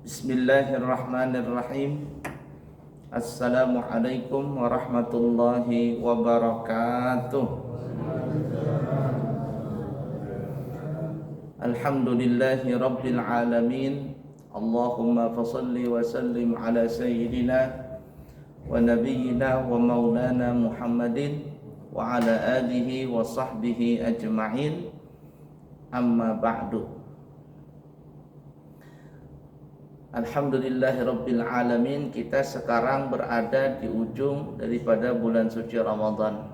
Bismillahirrahmanirrahim. Assalamualaikum warahmatullahi wabarakatuh. Alhamdulillahi rabbil alamin. Allahumma fasalli wa sallim ala sayyidina wa nabiyyina wa maulana Muhammadin wa ala alihi wa sahbihi ajma'in. Amma ba'du. Alhamdulillahirabbil alamin. Kita sekarang berada di ujung daripada bulan suci Ramadan.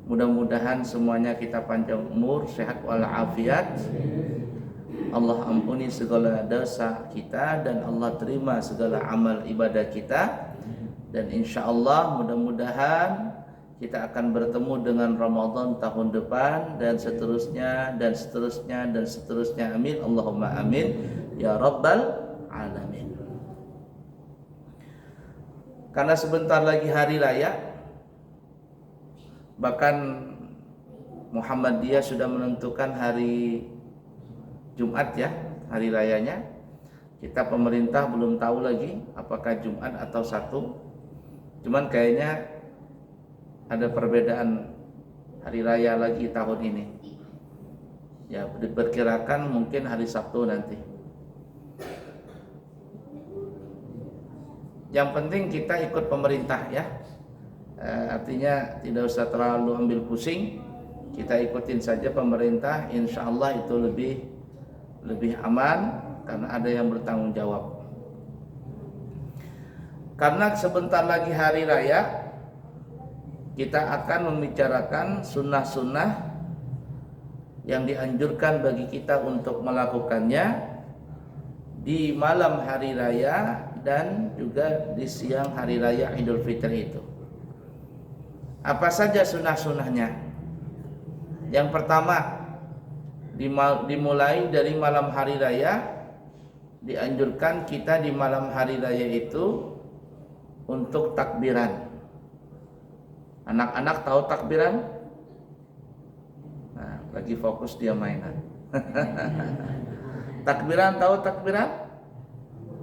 Mudah-mudahan semuanya kita panjang umur, sehat walafiat. Allah ampuni segala dosa kita dan Allah terima segala amal ibadah kita. Dan insyaallah mudah-mudahan kita akan bertemu dengan Ramadan tahun depan dan seterusnya dan seterusnya dan seterusnya. Amin Allahumma amin ya rabbal alamin. Karena sebentar lagi hari raya, bahkan Muhammadiyah sudah menentukan hari Jumat ya, hari rayanya. Kita pemerintah belum tahu lagi apakah Jumat atau Sabtu. Cuman kayaknya ada perbedaan hari raya lagi tahun ini. Ya, diperkirakan mungkin hari Sabtu nanti. Yang penting kita ikut pemerintah ya. Artinya tidak usah terlalu ambil pusing. Kita ikutin saja pemerintah, insya Allah itu lebih aman karena ada yang bertanggung jawab. Karena sebentar lagi hari raya, kita akan membicarakan sunnah-sunnah yang dianjurkan bagi kita untuk melakukannya di malam hari raya dan juga di siang hari raya Idul Fitri itu. Apa saja sunnah-sunnahnya? Yang pertama, dimulai dari malam hari raya, dianjurkan kita di malam hari raya itu untuk takbiran. Anak-anak tahu takbiran? Nah, lagi fokus dia mainan. Takbiran, tahu takbiran?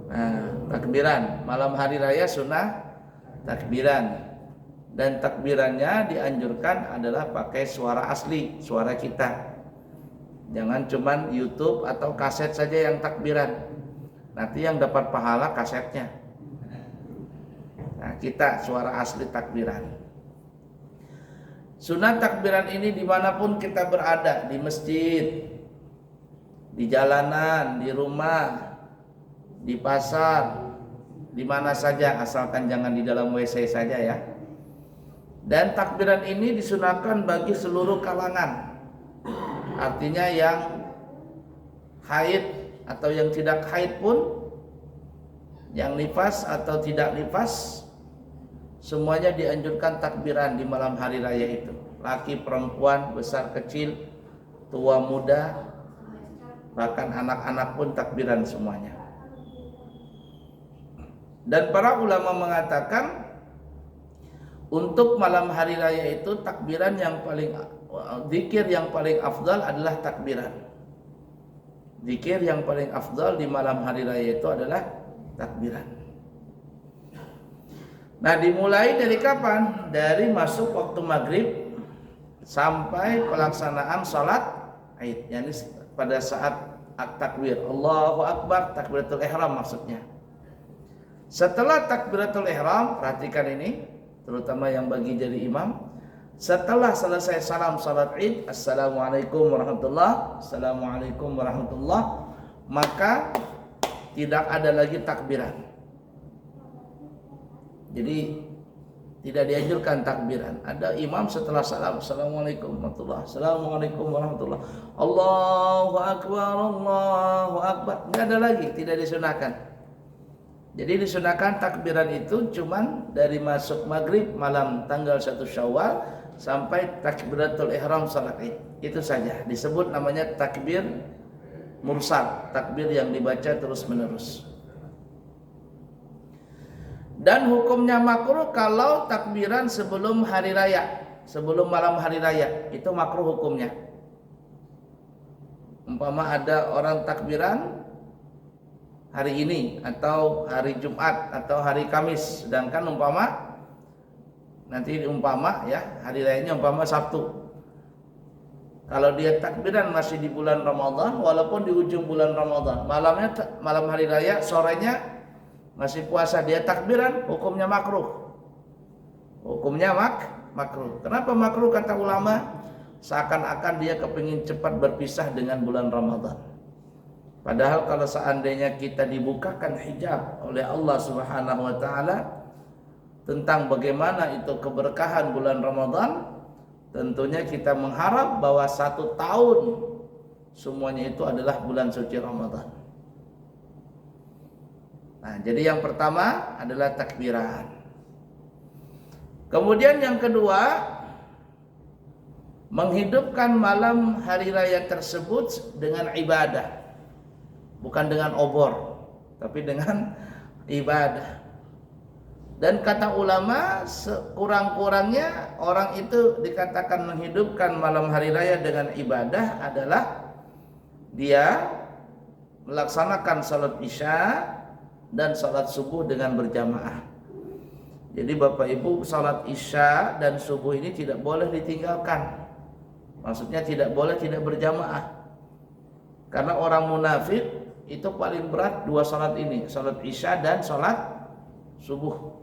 Nah, takbiran malam hari raya sunnah takbiran. Dan takbirannya dianjurkan adalah pakai suara asli, suara kita. Jangan cuman YouTube atau kaset saja yang takbiran. Nanti yang dapat pahala kasetnya. Nah, kita suara asli takbiran. Sunat takbiran ini dimanapun kita berada, di masjid, di jalanan, di rumah, di pasar, di mana saja, asalkan jangan di dalam WC saja ya. Dan takbiran ini disunahkan bagi seluruh kalangan. Artinya yang haid atau yang tidak haid pun, yang nifas atau tidak nifas, semuanya dianjurkan takbiran di malam hari raya itu. Laki, perempuan, besar, kecil, tua, muda, bahkan anak-anak pun takbiran semuanya. Dan para ulama mengatakan untuk malam hari raya itu takbiran yang paling, zikir yang paling afdal adalah takbiran. Zikir yang paling afdal di malam hari raya itu adalah takbiran. Nah, dimulai dari kapan? Dari masuk waktu maghrib sampai pelaksanaan salat Id. Yani pada saat takbir Allahu Akbar, takbiratul ihram maksudnya. Setelah takbiratul ihram, perhatikan ini, terutama yang bagi jadi imam. Setelah selesai salam salat Id, Assalamualaikum warahmatullahi, Assalamualaikum warahmatullahi, maka tidak ada lagi takbiran. Jadi tidak dianjurkan takbiran. Ada imam setelah salam, Assalamualaikum warahmatullahi, Assalamualaikum warahmatullahi, Allahu Akbar, Allahu Akbar. Tidak ada lagi, tidak disunahkan. Jadi disunahkan takbiran itu cuman dari masuk maghrib malam tanggal 1 Syawal sampai takbiratul ihram salat Id. Itu saja. Disebut namanya takbir mursal, takbir yang dibaca terus menerus. Dan hukumnya makruh kalau takbiran sebelum hari raya, sebelum malam hari raya, itu makruh hukumnya. Umpama ada orang takbiran hari ini atau hari Jumat atau hari Kamis, sedangkan umpama ya hari rayanya umpama Sabtu. Kalau dia takbiran masih di bulan Ramadan, walaupun di ujung bulan Ramadan, malam hari raya, sorenya masih puasa, dia takbiran, hukumnya makruh. Hukumnya makruh. Kenapa makruh kata ulama? Seakan-akan dia kepingin cepat berpisah dengan bulan Ramadan. Padahal kalau seandainya kita dibukakan hijab oleh Allah Subhanahu wa taala tentang bagaimana itu keberkahan bulan Ramadan, tentunya kita mengharap bahwa 1 tahun semuanya itu adalah bulan suci Ramadan. Nah, jadi yang pertama adalah takbiran. Kemudian yang kedua, menghidupkan malam hari raya tersebut dengan ibadah. Bukan dengan obor, tapi dengan ibadah. Dan kata ulama, sekurang-kurangnya orang itu dikatakan menghidupkan malam hari raya dengan ibadah adalah dia melaksanakan salat isya dan salat subuh dengan berjamaah. Jadi Bapak Ibu, salat isya dan subuh ini tidak boleh ditinggalkan. Maksudnya tidak boleh tidak berjamaah. Karena orang munafik itu paling berat 2 salat ini, salat isya dan salat subuh.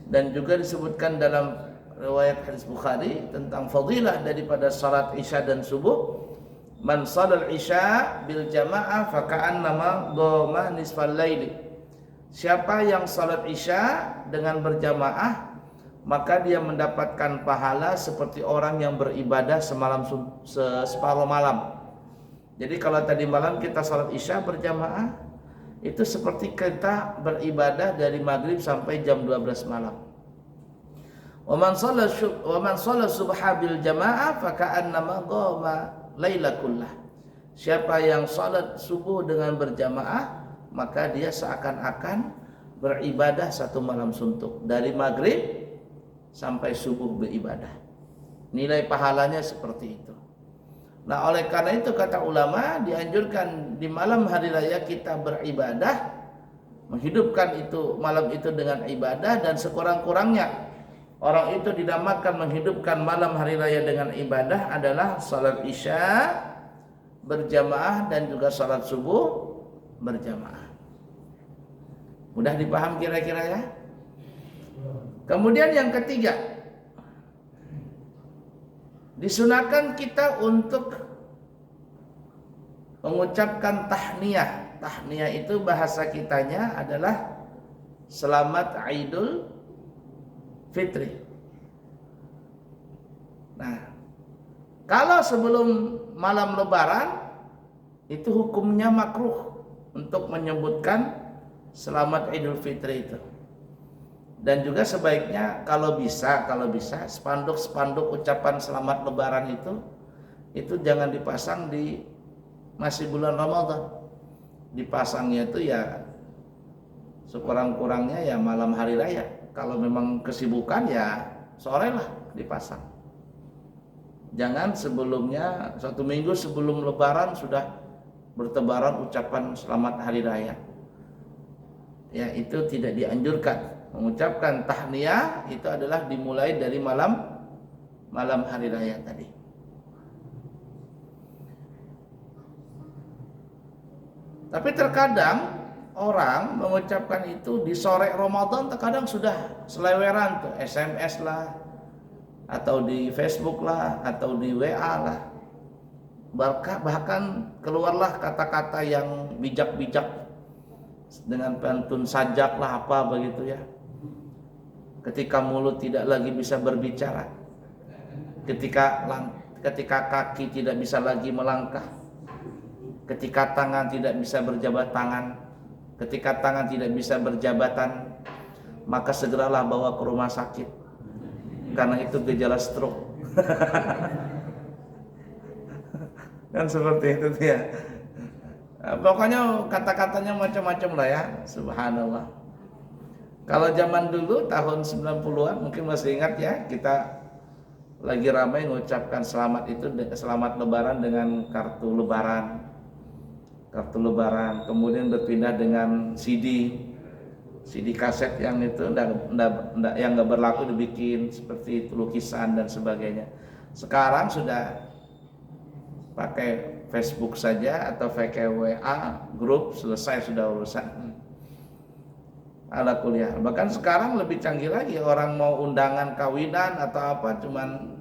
Dan juga disebutkan dalam riwayat hadis Bukhari tentang fadilah daripada salat isya dan subuh, man shalal isya bil jamaah fa ka'annama dhama nisfal laili. Siapa yang salat isya dengan berjamaah, maka dia mendapatkan pahala seperti orang yang beribadah separuh malam. Jadi kalau tadi malam kita salat isya berjamaah, itu seperti kita beribadah dari maghrib sampai jam 12 malam. Wa man shalla subha bil jamaah fa ka'annama qama laila kullah. Siapa yang salat subuh dengan berjamaah, maka dia seakan-akan beribadah 1 malam suntuk, dari maghrib sampai subuh beribadah. Nilai pahalanya seperti itu. Nah, oleh karena itu kata ulama, dianjurkan di malam hari raya kita beribadah, menghidupkan itu malam itu dengan ibadah, dan sekurang-kurangnya orang itu dinamakan menghidupkan malam hari raya dengan ibadah adalah salat isya berjamaah dan juga salat subuh berjamaah. Mudah dipaham kira-kira ya? Kemudian yang ketiga, disunahkan kita untuk mengucapkan tahniyah. Tahniyah itu bahasa kitanya adalah selamat Idul Fitri. Nah, kalau sebelum malam Lebaran itu hukumnya makruh untuk menyebutkan selamat Idul Fitri itu. Dan juga sebaiknya kalau bisa spanduk-spanduk ucapan selamat Lebaran itu jangan dipasang di masih bulan Ramadan. Dipasangnya itu ya sekurang-kurangnya ya malam hari raya. Kalau memang kesibukan ya sore lah dipasang. Jangan sebelumnya, 1 minggu sebelum Lebaran sudah bertebaran ucapan selamat hari raya. Ya, itu tidak dianjurkan. Mengucapkan tahniyah itu adalah dimulai dari malam hari raya tadi. Tapi terkadang orang mengucapkan itu di sore Ramadan, terkadang sudah seleweran tuh, SMS lah, atau di Facebook lah, atau di WA lah. Bahkan keluarlah kata-kata yang bijak-bijak dengan pantun sajak lah apa begitu ya. Ketika mulut tidak lagi bisa berbicara, ketika kaki tidak bisa lagi melangkah, ketika tangan tidak bisa berjabat tangan, ketika tangan tidak bisa berjabatan, maka segeralah bawa ke rumah sakit, karena itu gejala stroke. Kan seperti itu ya. Pokoknya kata-katanya macam-macam lah ya. Subhanallah. Kalau zaman dulu tahun 90-an mungkin masih ingat ya, kita lagi ramai mengucapkan selamat Lebaran dengan kartu lebaran. kartu lebaran, kemudian berpindah dengan CD kaset yang itu yang nggak berlaku dibikin seperti itu, lukisan dan sebagainya. Sekarang sudah pakai Facebook saja atau pakai WA grup, selesai sudah urusan. Ala kuliah. Bahkan sekarang lebih canggih lagi, orang mau undangan kawinan atau apa cuman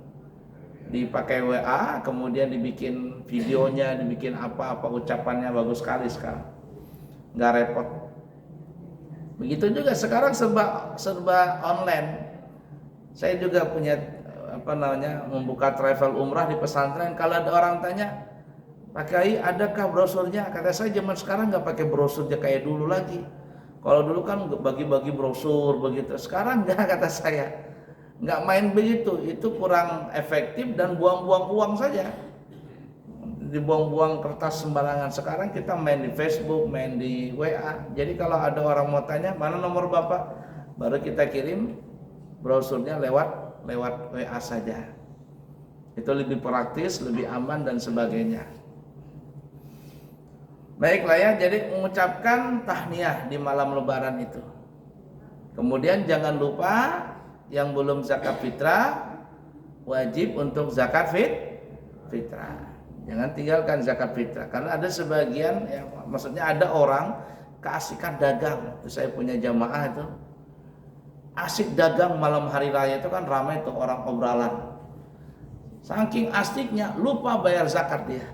dipakai WA, kemudian dibikin videonya, dibikin apa-apa, ucapannya bagus sekali sekarang, nggak repot. Begitu juga sekarang serba online. Saya juga punya membuka travel umrah di pesantren. Kalau ada orang tanya, Pak Kiai adakah brosurnya? Kata saya zaman sekarang nggak pakai brosurnya kayak dulu lagi. Kalau dulu kan bagi-bagi brosur begitu, sekarang nggak, kata saya. Nggak main begitu, itu kurang efektif dan buang-buang uang saja. Dibuang-buang kertas sembarangan. Sekarang kita main di Facebook, main di WA. Jadi kalau ada orang mau tanya, mana nomor Bapak? Baru kita kirim brosurnya lewat WA saja. Itu lebih praktis, lebih aman dan sebagainya. Baiklah ya, jadi mengucapkan tahniah di malam lebaran itu. Kemudian jangan lupa yang belum zakat fitrah wajib untuk zakat fitrah. Jangan tinggalkan zakat fitrah, karena ada sebagian maksudnya ada orang keasikan dagang. Itu saya punya jamaah itu asik dagang malam hari raya, itu kan ramai tuh orang obrolan. Saking asiknya lupa bayar zakat dia.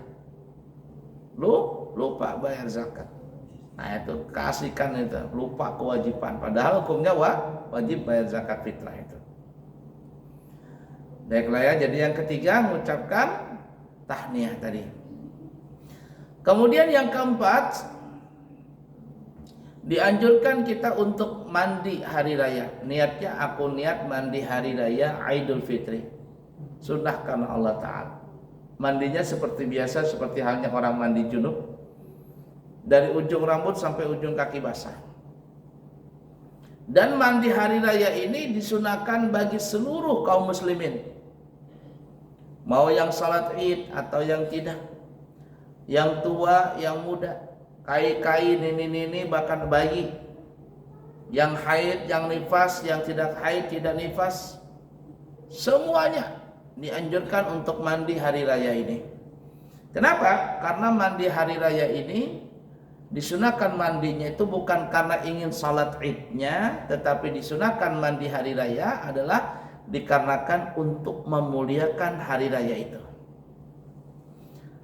Lupa bayar zakat. Nah itu keasikan itu, lupa kewajiban. Padahal hukumnya wajib bayar zakat fitrah itu. Baiklah ya, jadi yang ketiga mengucapkan tahniah tadi. Kemudian yang keempat, dianjurkan kita untuk mandi hari raya. Niatnya aku niat mandi hari raya Idul Fitri. Sunnah karena Allah Ta'ala. Mandinya seperti biasa, seperti halnya orang mandi junub. Dari ujung rambut sampai ujung kaki basah. Dan mandi hari raya ini disunahkan bagi seluruh kaum muslimin. Mau yang salat id atau yang tidak. Yang tua, yang muda. Kai-kai, nini-nini, bahkan bayi. Yang haid, yang nifas, yang tidak haid, tidak nifas. Semuanya dianjurkan untuk mandi hari raya ini. Kenapa? Karena mandi hari raya ini disunahkan mandinya itu bukan karena ingin salat idnya, tetapi disunahkan mandi hari raya adalah dikarenakan untuk memuliakan hari raya itu.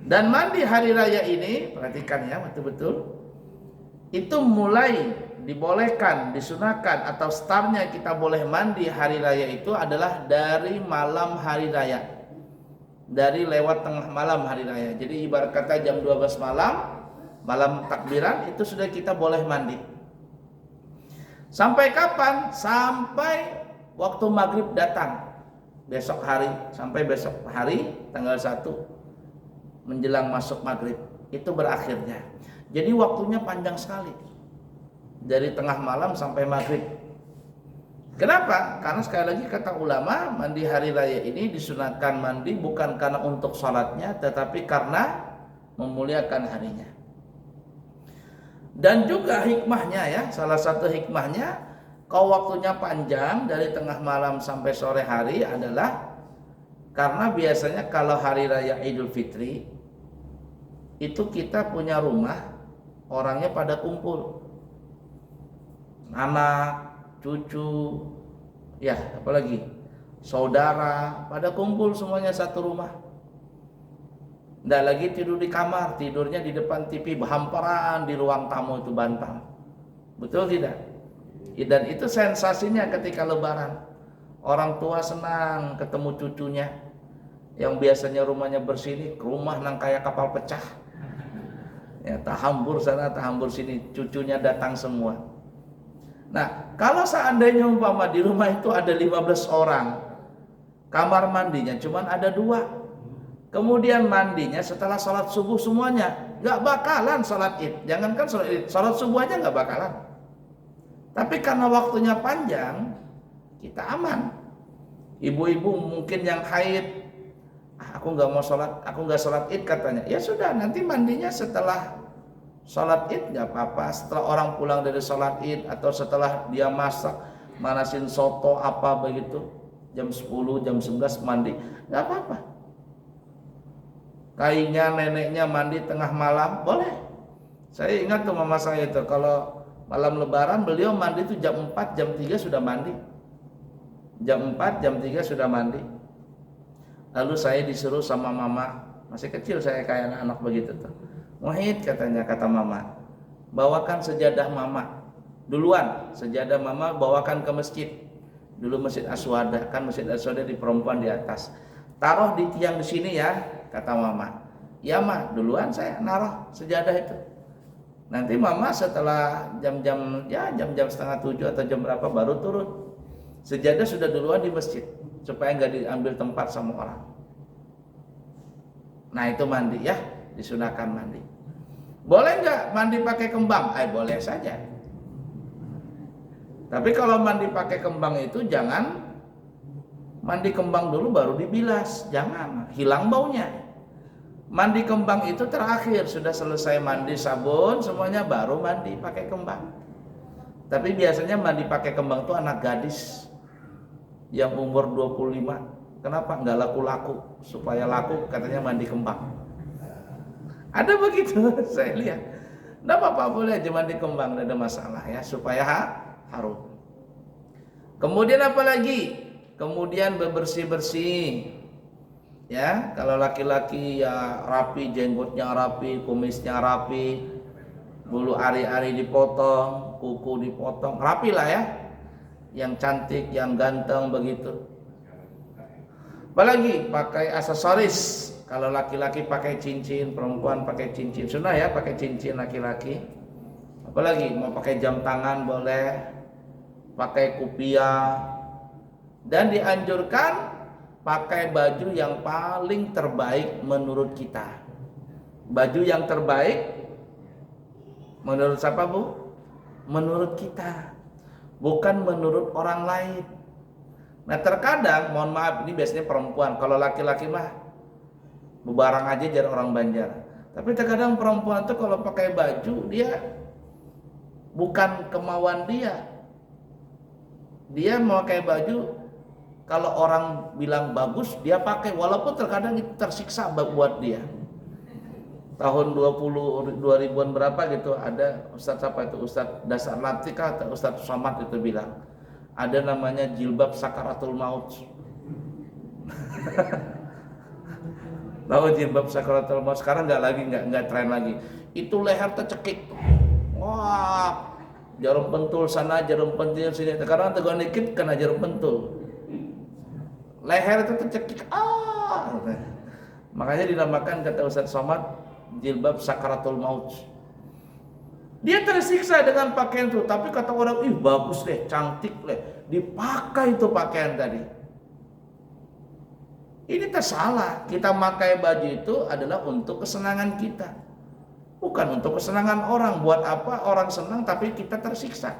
Dan mandi hari raya ini, perhatikan ya betul-betul, itu mulai dibolehkan, disunahkan atau startnya kita boleh mandi hari raya itu adalah dari malam hari raya, dari lewat tengah malam hari raya. Jadi ibarat kata jam 12 malam takbiran itu sudah kita boleh mandi. Sampai kapan? Sampai waktu maghrib datang besok hari, sampai besok hari tanggal 1 menjelang masuk maghrib itu berakhirnya. Jadi waktunya panjang sekali, dari tengah malam sampai maghrib. Kenapa? Karena sekali lagi kata ulama, mandi hari raya ini disunahkan mandi bukan karena untuk sholatnya, tetapi karena memuliakan harinya. Dan juga hikmahnya ya, salah satu hikmahnya, kalau waktunya panjang dari tengah malam sampai sore hari adalah karena biasanya kalau hari raya Idul Fitri itu kita punya rumah, orangnya pada kumpul, anak, cucu, ya apalagi saudara, pada kumpul semuanya satu rumah. Nggak lagi tidur di kamar, tidurnya di depan TV, berhamparan di ruang tamu itu bantal. Betul tidak? Dan itu sensasinya ketika lebaran. Orang tua senang ketemu cucunya, yang biasanya rumahnya bersih, ke rumah nang kayak kapal pecah. Ya, tahambur sana, tahambur sini, cucunya datang semua. Nah, kalau seandainya umpama di rumah itu ada 15 orang, kamar mandinya cuman ada 2. Kemudian mandinya setelah sholat subuh semuanya, nggak bakalan sholat id. Jangankan sholat id, sholat subuh aja nggak bakalan. Tapi karena waktunya panjang, kita aman. Ibu-ibu mungkin yang haid, aku nggak mau sholat, aku nggak sholat id katanya. Ya sudah, nanti mandinya setelah Sholat id nggak apa-apa. Setelah orang pulang dari sholat id atau setelah dia masak, manasin soto apa begitu, jam 10, jam 11 mandi, nggak apa-apa. Kayaknya neneknya mandi tengah malam, boleh. Saya ingat tuh mama saya itu, kalau malam lebaran beliau mandi tuh jam 4, jam 3 sudah mandi. Jam 4, jam 3 sudah mandi. Lalu saya disuruh sama mama, masih kecil saya kayak anak-anak begitu tuh. Muhid katanya, kata mama, bawakan sejadah mama. Duluan, sejadah mama bawakan ke masjid. Dulu Masjid Aswada, kan Masjid Aswada di perempuan di atas. Taruh di tiang di sini ya, kata mama. Ya ma, duluan saya naruh sejadah itu. Nanti mama setelah jam-jam setengah 7 atau jam berapa baru turun. Sejadah sudah duluan di masjid supaya nggak diambil tempat sama orang. Nah itu mandi ya, disunahkan mandi. Boleh nggak mandi pakai kembang? Boleh saja. Tapi kalau mandi pakai kembang itu jangan mandi kembang dulu baru dibilas, jangan, hilang baunya. Mandi kembang itu terakhir, sudah selesai mandi sabun semuanya baru mandi pakai kembang. Tapi biasanya mandi pakai kembang itu anak gadis yang umur 25. Kenapa? Nggak laku-laku. Supaya laku katanya mandi kembang. Ada begitu, saya lihat. Nggak apa-apa, boleh aja mandi kembang, nggak ada masalah ya, supaya harum. Kemudian apa lagi? Kemudian bebersih-bersih. Ya, kalau laki-laki ya rapi, jenggotnya rapi, kumisnya rapi, bulu ari-ari dipotong, kuku dipotong, rapi lah ya. Yang cantik, yang ganteng begitu. Apalagi pakai aksesoris. Kalau laki-laki pakai cincin, perempuan pakai cincin. Sunnah ya pakai cincin laki-laki. Apalagi mau pakai jam tangan boleh, pakai kupiah. Dan dianjurkan pakai baju yang paling terbaik menurut kita. Baju yang terbaik menurut siapa Bu? Menurut kita, bukan menurut orang lain. Nah terkadang, mohon maaf, ini biasanya perempuan. Kalau laki-laki mah bebarang aja jadi orang Banjar. Tapi terkadang perempuan tuh kalau pakai baju dia bukan kemauan dia. Dia mau pakai baju kalau orang bilang bagus dia pakai, walaupun terkadang itu tersiksa buat dia. Tahun 2000-an berapa gitu ada Ustadz apa itu, Ustadz Dasar Latika atau Ustadz Somad itu bilang ada namanya jilbab sakaratul maut. Tahu jilbab sakaratul maut sekarang nggak tren lagi. Itu leher tercekik. Wah, jarum pentul sana, jarum pentul sini. Sekarang tegang dikit kena jarum pentul. Leher itu tercekik. Makanya dinamakan kata Ustadz Somad jilbab sakaratul maut. Dia tersiksa dengan pakaian itu, tapi kata orang, ih bagus deh, cantik deh, dipakai itu pakaian tadi. Ini tersalah. Kita pakai baju itu adalah untuk kesenangan kita, bukan untuk kesenangan orang. Buat apa orang senang tapi kita tersiksa?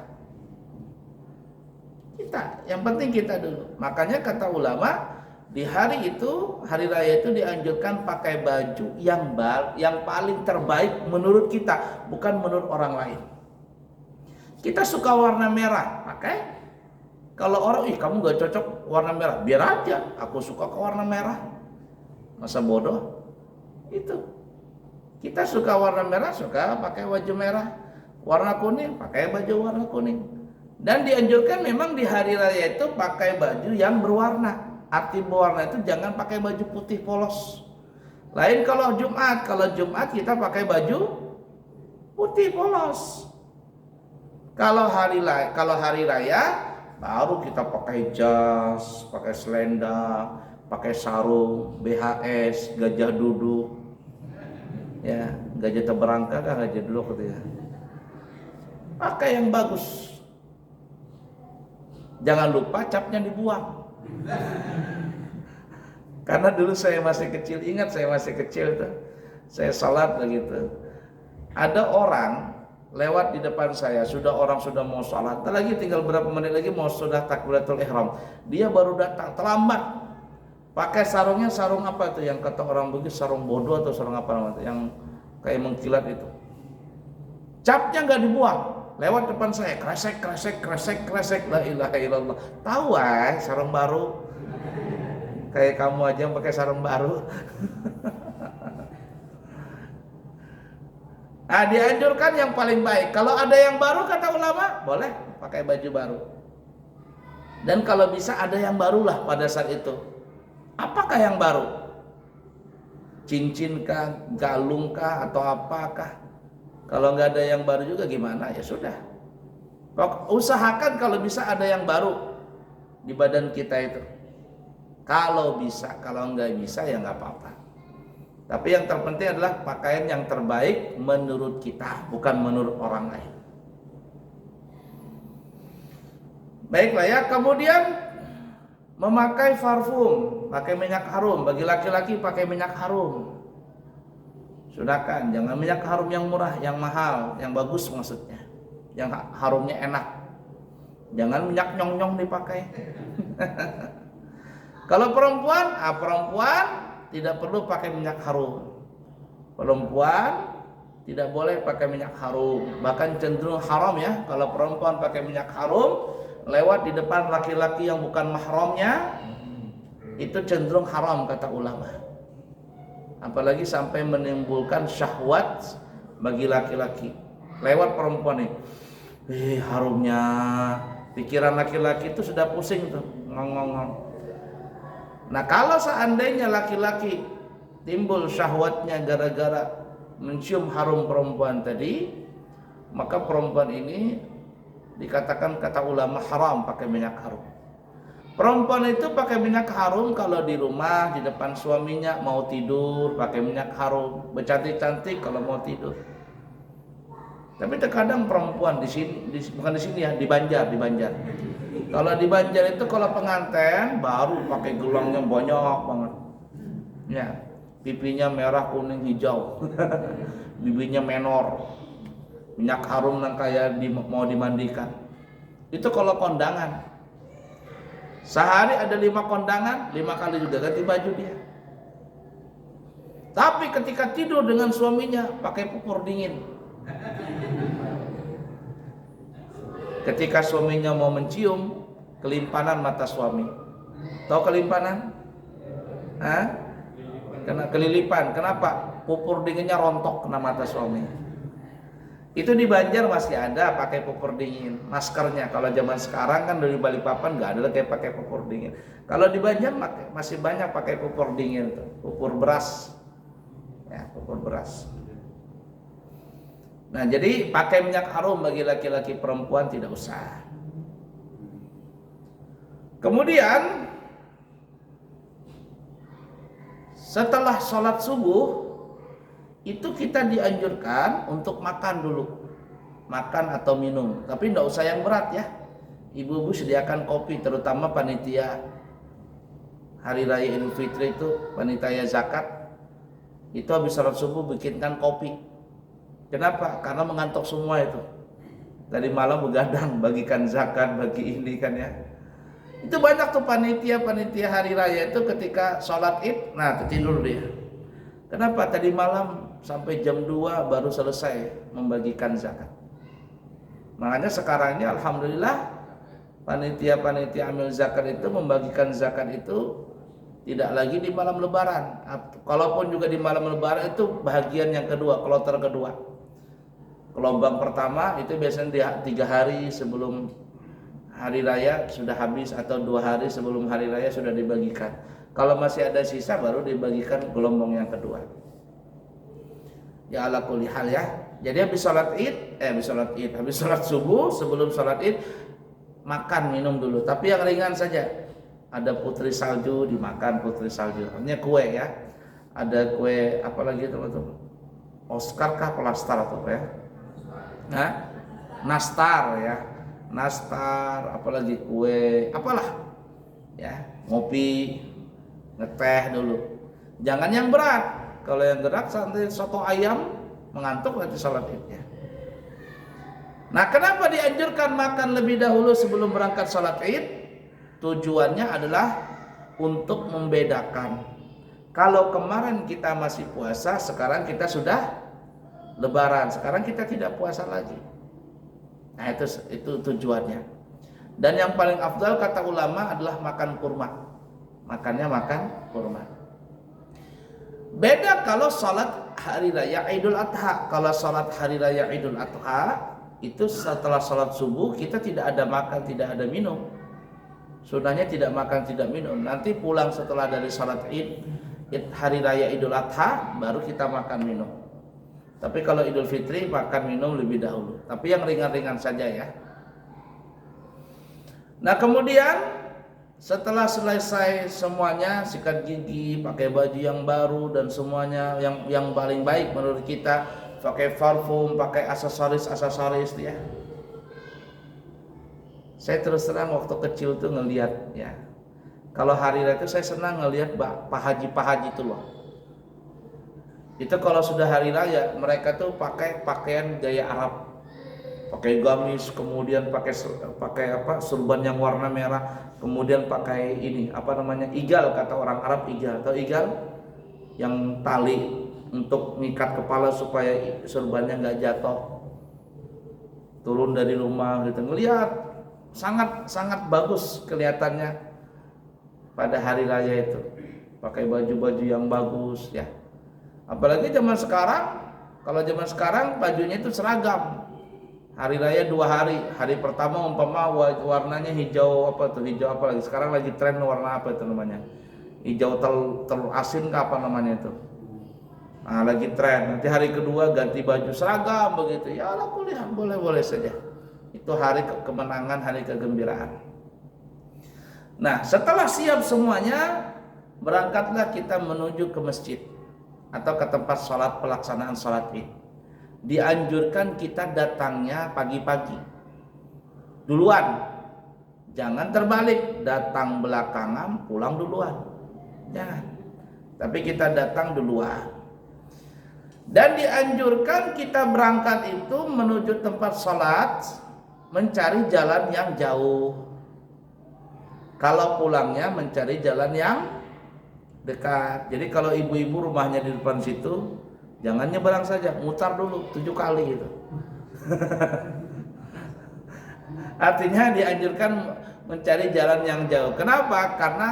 Kita, yang penting kita dulu. Makanya kata ulama, di hari itu, hari raya itu dianjurkan pakai baju yang paling terbaik menurut kita, bukan menurut orang lain. Kita suka warna merah, pakai. Kalau orang, kamu gak cocok warna merah, biar aja, aku suka ke warna merah. Masa bodoh? Itu. Kita suka warna merah, suka pakai baju merah. Warna kuning, pakai baju warna kuning. Dan dianjurkan memang di hari raya itu pakai baju yang berwarna. Arti berwarna itu jangan pakai baju putih polos. Lain kalau Jumat kita pakai baju putih polos. Kalau hari raya baru kita pakai jas, pakai selendang, pakai sarung, BHS, gajah duduk. Ya, gajah teberangka kan gajah duduk gitu ya. Pakai yang bagus. Jangan lupa capnya dibuang. Karena dulu saya masih kecil, ingat saya masih kecil tuh, saya salat begitu. Ada orang lewat di depan saya, orang sudah mau salat, lagi tinggal berapa menit lagi mau sudah takbiratul ihram. Dia baru datang terlambat. Pakai sarungnya sarung apa itu yang kata orang begitu, sarung bodoh atau sarung apa namanya yang kayak mengkilat itu. Capnya nggak dibuang, lewat depan saya, kresek, la ilaha illallah. Tahu sarung baru, kayak kamu aja yang pakai sarung baru. Nah, dianjurkan yang paling baik. Kalau ada yang baru kata ulama, boleh pakai baju baru. Dan kalau bisa ada yang barulah pada saat itu. Apakah yang baru? Cincin kah, galung kah, atau apakah? Kalau nggak ada yang baru juga gimana? Ya sudah. Usahakan kalau bisa ada yang baru di badan kita itu. Kalau bisa, kalau nggak bisa ya nggak apa-apa. Tapi yang terpenting adalah pakaian yang terbaik menurut kita, bukan menurut orang lain. Baiklah ya, kemudian memakai parfum, pakai minyak harum. Bagi laki-laki pakai minyak harum. Sudahkan, jangan minyak harum yang murah, yang mahal, yang bagus maksudnya. Yang harumnya enak. Jangan minyak nyong-nyong dipakai. Kalau perempuan, perempuan tidak perlu pakai minyak harum. Perempuan tidak boleh pakai minyak harum. Bahkan cenderung haram ya kalau perempuan pakai minyak harum lewat di depan laki-laki yang bukan mahramnya, itu cenderung haram kata ulama. Apalagi sampai menimbulkan syahwat bagi laki-laki lewat perempuan ini. Harumnya, pikiran laki-laki itu sudah pusing tuh, ngong-ngong. Nah, kalau seandainya laki-laki timbul syahwatnya gara-gara mencium harum perempuan tadi, maka perempuan ini dikatakan kata ulama haram pakai minyak harum. Perempuan itu pakai minyak harum kalau di rumah, di depan suaminya, mau tidur pakai minyak harum, bercantik-cantik kalau mau tidur. Tapi terkadang perempuan di sini, bukan di sini ya, di Banjar. Kalau di Banjar itu kalau pengantin baru pakai gelangnya banyak banget. Ya, pipinya merah, kuning, hijau. Bibirnya menor. Minyak harum yang kayak mau dimandikan. Itu kalau kondangan. Sehari ada 5 kondangan, 5 kali juga ganti baju dia. Tapi ketika tidur dengan suaminya pakai pupur dingin. Ketika suaminya mau mencium, kelimpanan mata suami. Tahu kelimpanan? Kena kelilipan. Kenapa? Pupur dinginnya rontok kena mata suami. Itu di Banjar masih ada pakai pupur dingin, maskernya. Kalau zaman sekarang kan dari Balikpapan nggak ada lagi pakai pupur dingin. Kalau di Banjar masih banyak pakai pupur dingin tuh, pupur beras, ya pupur beras. Nah, jadi pakai minyak harum bagi laki-laki, perempuan tidak usah. Kemudian setelah sholat subuh itu kita dianjurkan untuk makan dulu, makan atau minum, tapi tidak usah yang berat ya. Ibu-ibu sediakan kopi, terutama panitia hari raya Idul Fitri itu, panitia zakat itu habis sholat subuh bikinkan kopi. Kenapa? Karena mengantuk semua itu. Tadi malam begadang bagikan zakat, bagi ini kan ya. Itu banyak tuh panitia hari raya itu ketika sholat Id, nah tidur dia. Kenapa? Tadi malam sampai jam 2 baru selesai membagikan zakat. Makanya sekarang ini alhamdulillah panitia amil zakat itu membagikan zakat itu tidak lagi di malam lebaran. Kalaupun juga di malam lebaran itu bagian yang kedua, kloter kedua. Gelombang pertama itu biasanya 3 hari sebelum hari raya sudah habis atau 2 hari sebelum hari raya sudah dibagikan. Kalau masih ada sisa baru dibagikan gelombang yang kedua. Ya ala kulli hal ya. Jadi habis sholat subuh, sebelum sholat Id makan minum dulu. Tapi yang ringan saja. Ada putri salju dimakan, putri salju. Artinya kue ya. Ada kue apa lagi teman-teman? Oscar kah pelastar atau apa ya? Nah, nastar ya. Nastar, apalagi kue, apalah. Ya, ngopi, ngeteh dulu. Jangan yang berat. Kalau yang gerak sampai soto ayam mengantuk nanti sholat Idnya. Nah, kenapa dianjurkan makan lebih dahulu sebelum berangkat sholat Id? Tujuannya adalah untuk membedakan. Kalau kemarin kita masih puasa, sekarang kita sudah Lebaran. Sekarang kita tidak puasa lagi. Nah, itu tujuannya. Dan yang paling afdal kata ulama adalah makan kurma. Makannya makan kurma. Beda kalau salat hari raya Idul Adha. Kalau salat hari raya Idul Adha itu setelah salat subuh kita tidak ada makan, tidak ada minum. Sunahnya tidak makan, tidak minum. Nanti pulang setelah dari salat Id hari raya Idul Adha baru kita makan minum. Tapi kalau Idul Fitri makan minum lebih dahulu. Tapi yang ringan-ringan saja ya. Nah, kemudian setelah selesai semuanya, sikat gigi, pakai baju yang baru dan semuanya yang paling baik menurut kita, pakai parfum, pakai aksesoris ya. Saya terus terang waktu kecil tuh ngelihat ya. Kalau hari raya itu saya senang ngelihat pak haji itu loh. Itu kalau sudah hari raya mereka tuh pakai pakaian gaya Arab. Pakai gamis, kemudian pakai surban yang warna merah, kemudian pakai igal, kata orang Arab igal. Tahu igal? Yang tali untuk ngikat kepala supaya surbannya nggak jatuh. Turun dari rumah gitu. Ngelihat sangat bagus kelihatannya pada hari raya itu. Pakai baju-baju yang bagus ya. Apalagi zaman sekarang, kalau zaman sekarang bajunya itu seragam. Hari raya 2 hari. Hari pertama umpama warnanya hijau apa lagi. Sekarang lagi tren warna apa itu namanya? Hijau telur asin ke apa namanya itu. Nah, lagi tren. Nanti hari kedua ganti baju seragam begitu. Ya Allah, boleh saja. Itu hari kemenangan, hari kegembiraan. Nah, setelah siap semuanya, berangkatlah kita menuju ke masjid atau ke tempat pelaksanaan sholat Id. Dianjurkan kita datangnya pagi-pagi duluan, jangan terbalik, datang belakangan pulang duluan, jangan, tapi kita datang duluan. Dan dianjurkan kita berangkat itu menuju tempat sholat mencari jalan yang jauh. Kalau pulangnya mencari jalan yang dekat. Jadi kalau ibu-ibu rumahnya di depan situ, jangan nyebrang saja, mutar dulu 7 kali gitu. Artinya dianjurkan mencari jalan yang jauh. Kenapa? Karena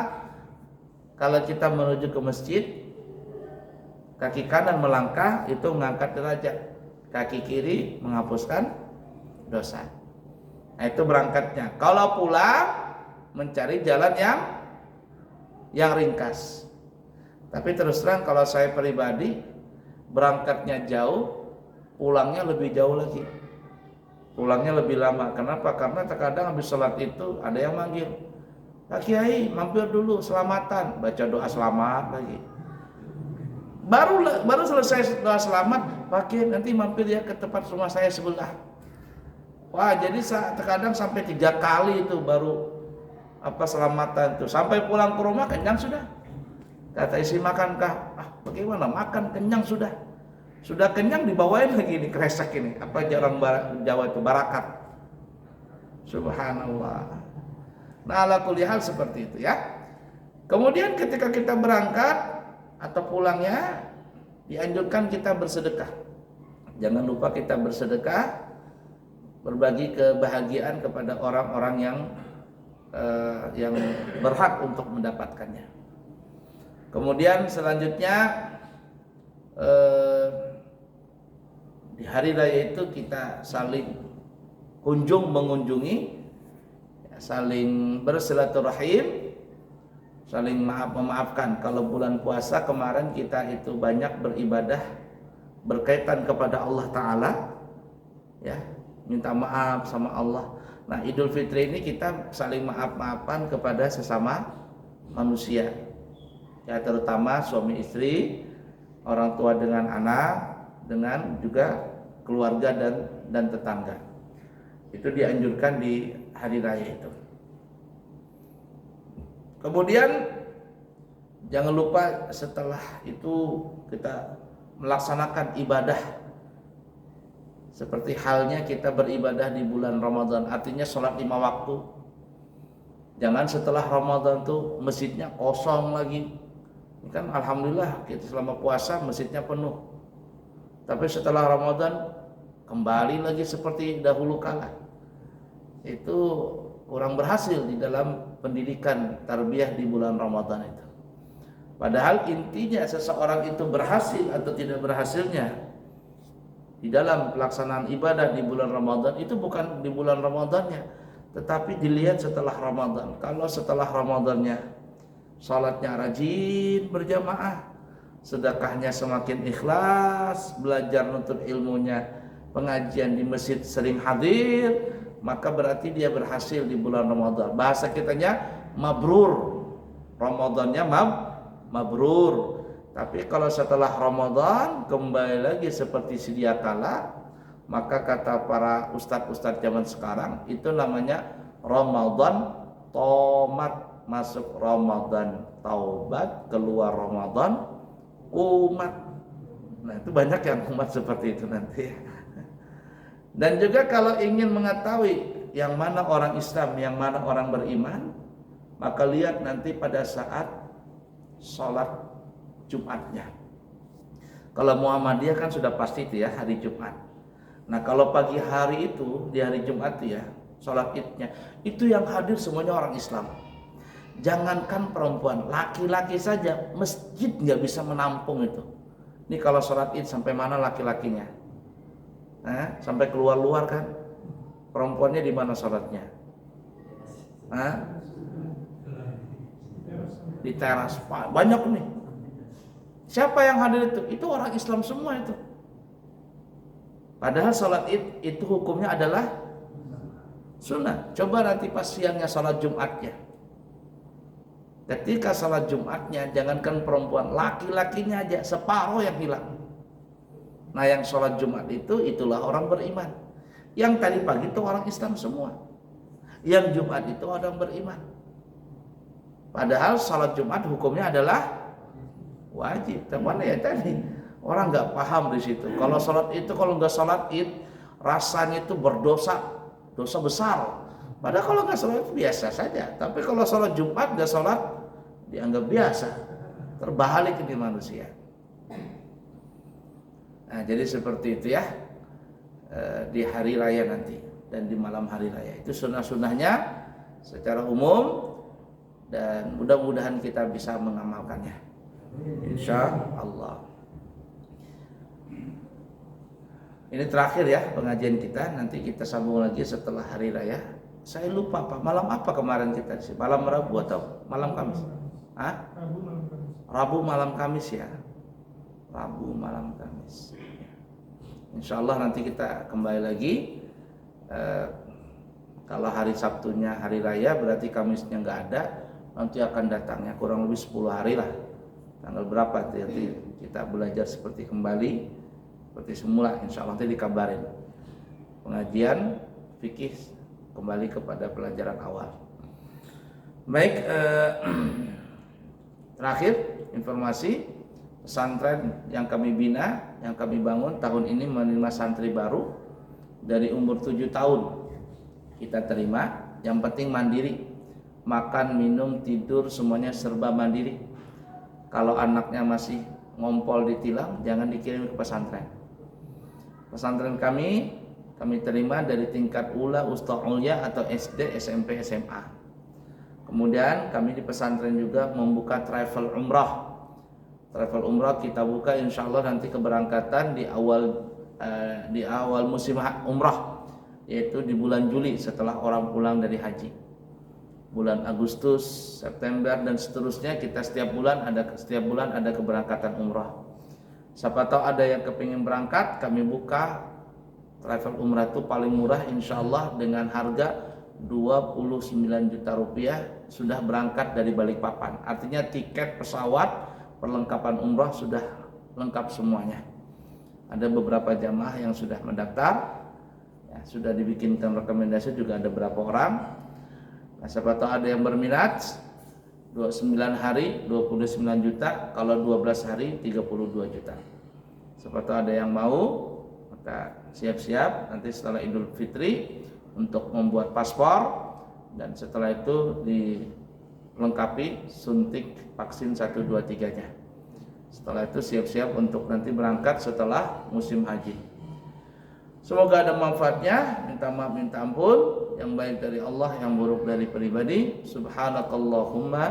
kalau kita menuju ke masjid, kaki kanan melangkah itu mengangkat derajat, kaki kiri menghapuskan dosa. Nah, itu berangkatnya. Kalau pulang mencari jalan yang ringkas. Tapi terus terang kalau saya pribadi, berangkatnya jauh, pulangnya lebih jauh lagi. Pulangnya lebih lama. Kenapa? Karena terkadang habis sholat itu ada yang manggil, Pak Kiai mampir dulu selamatan, baca doa selamat lagi. Baru selesai doa selamat, Pak Kiai nanti mampir ya ke tempat rumah saya sebelah. Wah, jadi terkadang sampai 3 kali itu baru selamatan itu. Sampai pulang ke rumah kenyang sudah. Kata istri, makankah? Bagaimana? Makan, kenyang sudah. Sudah kenyang dibawain lagi ini kresek ini. Apa orang Jawa itu barakat. Subhanallah. Nah, ala kulli hal seperti itu ya. Kemudian ketika kita berangkat atau pulangnya, dianjurkan kita bersedekah. Jangan lupa kita bersedekah, berbagi kebahagiaan kepada orang-orang yang berhak untuk mendapatkannya. Kemudian selanjutnya di hari raya itu kita saling mengunjungi, saling bersilaturahim, saling memaafkan. Kalau bulan puasa kemarin kita itu banyak beribadah berkaitan kepada Allah Ta'ala, ya, minta maaf sama Allah. Nah, Idul Fitri ini kita saling maaf-maafan kepada sesama manusia, ya, terutama suami istri, orang tua dengan anak, dengan juga keluarga dan tetangga. Itu dianjurkan di hari raya itu. Kemudian jangan lupa setelah itu kita melaksanakan ibadah seperti halnya kita beribadah di bulan Ramadan, artinya sholat 5 waktu. Jangan setelah Ramadan tuh masjidnya kosong lagi. Ini kan alhamdulillah kita selama puasa masjidnya penuh. Tapi setelah Ramadan kembali lagi seperti dahulu kala. Itu kurang berhasil di dalam pendidikan tarbiyah di bulan Ramadan itu. Padahal intinya seseorang itu berhasil atau tidak berhasilnya di dalam pelaksanaan ibadah di bulan Ramadan itu bukan di bulan Ramadannya, tetapi dilihat setelah Ramadan. Kalau setelah Ramadannya salatnya rajin berjamaah, sedekahnya semakin ikhlas, belajar nuntut ilmunya, pengajian di masjid sering hadir, maka berarti dia berhasil di bulan Ramadan. Bahasa kitanya mabrur. Ramadannya mabrur. Tapi kalau setelah Ramadan kembali lagi seperti sedia kala, maka kata para ustadz-ustadz zaman sekarang itu namanya Ramadan tomat. Masuk Ramadan taubat, keluar Ramadan umat. Nah, itu banyak yang umat seperti itu nanti. Dan juga kalau ingin mengetahui yang mana orang Islam, yang mana orang beriman, maka lihat nanti pada saat sholat Jumatnya. Kalau Muhammadiyah kan sudah pasti itu ya, hari Jumat. Nah, kalau pagi hari itu, di hari Jumat itu ya, sholat idnya, itu yang hadir semuanya orang Islam. Jangankan perempuan, laki-laki saja masjid nggak bisa menampung itu. Ini kalau sholat id sampai mana laki-lakinya? Sampai keluar-luar kan? Perempuannya di mana sholatnya? Di teras. Banyak nih. Siapa yang hadir itu? Itu orang Islam semua itu. Padahal sholat id itu hukumnya adalah sunnah. Coba nanti pas siangnya sholat Jumatnya. Ketika salat Jumatnya, jangankan perempuan, laki-lakinya aja separuh yang hilang. Nah, yang salat Jumat itu, itulah orang beriman. Yang tadi pagi itu orang Islam semua. Yang Jumat itu orang beriman. Padahal salat Jumat hukumnya adalah wajib. Teman ya tadi, orang nggak paham di situ. Kalau salat itu, kalau nggak salat id, rasanya itu berdosa, dosa besar. Padahal kalau nggak salat biasa saja. Tapi kalau salat Jumat nggak salat, dianggap biasa, terbalik ini manusia. Nah, jadi seperti itu ya, di hari raya nanti dan di malam hari raya itu sunnah-sunnahnya secara umum, dan mudah-mudahan kita bisa mengamalkannya, insya Allah. Ini terakhir ya pengajian kita, nanti kita sambung lagi setelah hari raya. Saya lupa Pak, malam apa kemarin kita sih? Malam Rabu atau malam Kamis? Rabu malam Kamis ya. Rabu malam Kamis. Insya Allah nanti kita kembali lagi. Kalau hari Sabtunya hari raya berarti Kamisnya nggak ada. Nanti akan datangnya kurang lebih 10 hari lah. Tanggal berapa nanti kita belajar seperti kembali seperti semula. Insya Allah nanti dikabarin. Pengajian fikih kembali kepada pelajaran awal. Baik. Terakhir, informasi pesantren yang kami bina, yang kami bangun tahun ini menerima santri baru dari umur 7 tahun. Kita terima, yang penting mandiri. Makan, minum, tidur semuanya serba mandiri. Kalau anaknya masih ngompol ditilang, jangan dikirim ke pesantren. Pesantren kami terima dari tingkat ula, usta ulya atau SD, SMP, SMA. Kemudian kami di pesantren juga membuka travel umrah. Travel umrah kita buka insya Allah nanti keberangkatan di awal musim umrah, yaitu di bulan Juli setelah orang pulang dari haji. Bulan Agustus, September dan seterusnya kita setiap bulan ada keberangkatan umrah. Siapa tahu ada yang kepingin berangkat, kami buka travel umrah itu paling murah insya Allah dengan harga 29 juta rupiah sudah berangkat dari Balikpapan. Artinya tiket pesawat, perlengkapan umrah sudah lengkap semuanya. Ada beberapa jamaah yang sudah mendaftar, ya, sudah dibikinkan rekomendasi juga ada beberapa orang. Nah, siapa tahu ada yang berminat, 29 hari 29 juta, kalau 12 hari 32 juta. Siapa tahu ada yang mau, maka siap-siap nanti setelah Idul Fitri untuk membuat paspor, dan setelah itu dilengkapi suntik vaksin 1, 2, 3-nya. Setelah itu siap-siap untuk nanti berangkat setelah musim haji. Semoga ada manfaatnya. Minta maaf, minta ampun. Yang baik dari Allah, yang buruk dari pribadi. Subhanakallahumma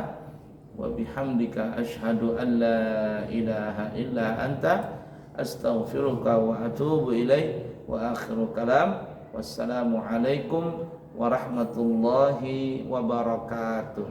wa bihamdika asyhadu an la ilaha illa anta astaghfiruka wa atubu ilaik. Wa akhiru kalam. Wassalamualaikum warahmatullahi wabarakatuh.